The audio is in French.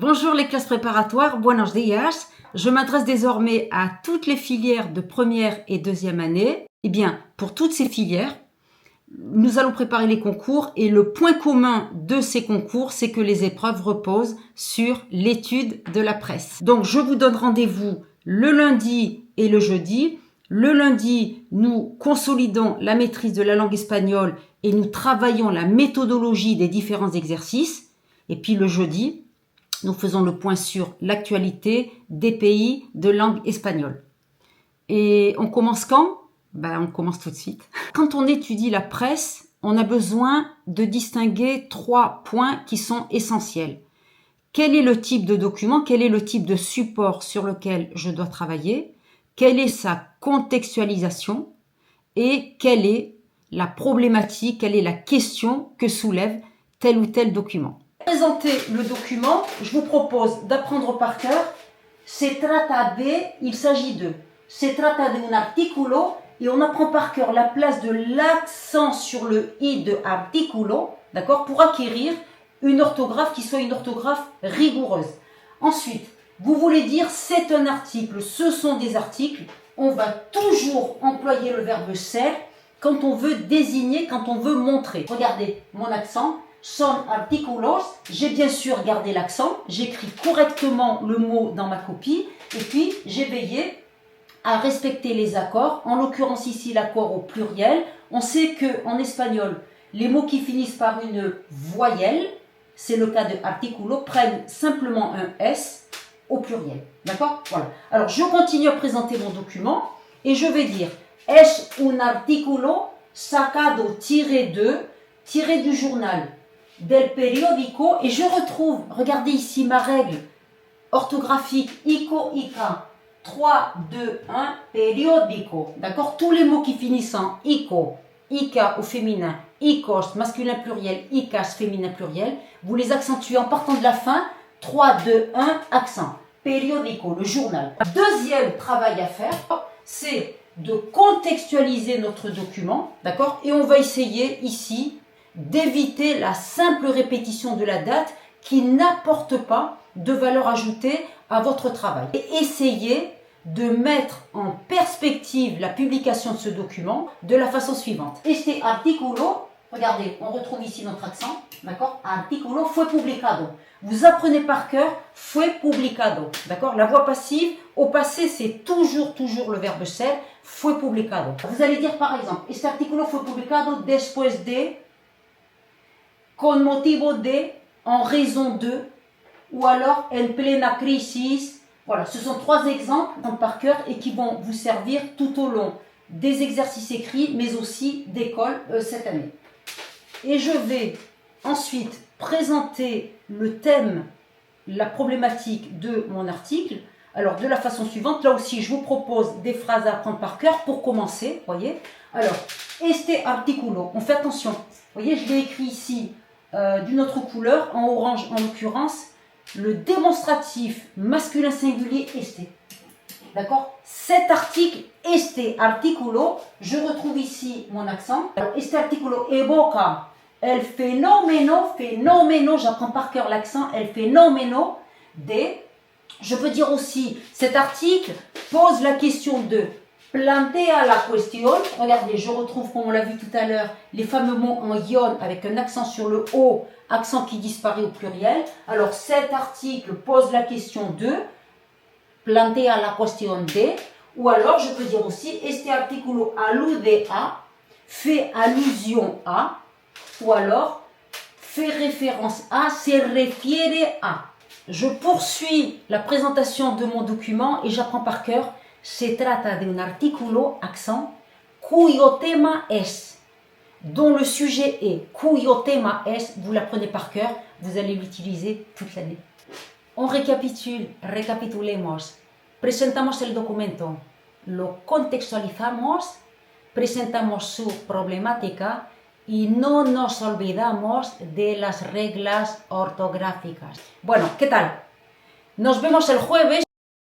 Bonjour les classes préparatoires, buenos días. Je m'adresse désormais à toutes les filières de première et deuxième année. Eh bien, pour toutes ces filières, nous allons préparer les concours et le point commun de ces concours, c'est que les épreuves reposent sur l'étude de la presse. Donc, je vous donne rendez-vous le lundi et le jeudi. Le lundi, nous consolidons la maîtrise de la langue espagnole et nous travaillons la méthodologie des différents exercices. Et puis le jeudi, nous faisons le point sur l'actualité des pays de langue espagnole. Et on commence quand? On commence tout de suite. Quand on étudie la presse, on a besoin de distinguer 3 points qui sont essentiels. Quel est le type de document? Quel est le type de support sur lequel je dois travailler? Quelle est sa contextualisation? Et quelle est la problématique? Quelle est la question que soulève tel ou tel document? Pour présenter le document, je vous propose d'apprendre par cœur. Il s'agit de. Se trata de un artículo et on apprend par cœur la place de l'accent sur le i de artículo, d'accord, pour acquérir une orthographe qui soit une orthographe rigoureuse. Ensuite, vous voulez dire c'est un article, ce sont des articles. On va toujours employer le verbe ser quand on veut désigner, quand on veut montrer. Regardez mon accent. Son artículos, j'ai bien sûr gardé l'accent, j'écris correctement le mot dans ma copie et puis j'ai veillé à respecter les accords, en l'occurrence ici l'accord au pluriel. On sait qu'en espagnol, les mots qui finissent par une voyelle, c'est le cas de artículo, prennent simplement un S au pluriel. D'accord? Voilà. Alors je continue à présenter mon document et je vais dire es un artículo sacado tiré du journal del periódico et je retrouve, regardez ici ma règle orthographique, ico, ica, 3, 2, 1, periódico, d'accord? Tous les mots qui finissent en ico, ica au féminin, icos masculin pluriel, icas féminin pluriel, vous les accentuez en partant de la fin, 3, 2, 1, accent, periódico, le journal. Deuxième travail à faire, c'est de contextualiser notre document, d'accord? Et on va essayer ici d'éviter la simple répétition de la date qui n'apporte pas de valeur ajoutée à votre travail. Et essayez de mettre en perspective la publication de ce document de la façon suivante. Este artículo, regardez, on retrouve ici notre accent, d'accord? Artículo fue publicado. Vous apprenez par cœur fue publicado, d'accord? La voix passive, au passé, c'est toujours le verbe ser, fue publicado. Vous allez dire par exemple, este artículo fue publicado después de, con motivo de, en raison de, ou alors en plena crisis. Voilà, ce sont 3 exemples par cœur et qui vont vous servir tout au long des exercices écrits, mais aussi d'école cette année. Et je vais ensuite présenter le thème, la problématique de mon article. Alors, de la façon suivante, là aussi, je vous propose des phrases à apprendre par cœur pour commencer, voyez. Alors, este artículo, on fait attention. Vous voyez, je l'ai écrit ici d'une autre couleur, en orange en l'occurrence, le démonstratif masculin singulier este. D'accord? Cet article, este artículo, je retrouve ici mon accent. Alors, este artículo evoca el fenomeno, j'apprends par cœur l'accent, el fenomeno de. Je peux dire aussi, cet article pose la question de. Plantea la cuestión, regardez, je retrouve, comme on l'a vu tout à l'heure, les fameux mots en ion avec un accent sur le O, accent qui disparaît au pluriel. Alors cet article pose la question de, plantea la cuestión de, ou alors je peux dire aussi, este artículo alude a, fait allusion à, ou alors fait référence à, se refiere à. Je poursuis la présentation de mon document et j'apprends par cœur. Se trata de un artículo, accent, cuyo tema es, dont le sujet est, cuyo tema es, vous l'apprenez par cœur, vous allez l'utiliser toute l'année. On recapitulemos, presentamos el documento, lo contextualizamos, presentamos su problemática y no nos olvidamos de las reglas ortográficas. Bueno, ¿qué tal? Nos vemos el jueves.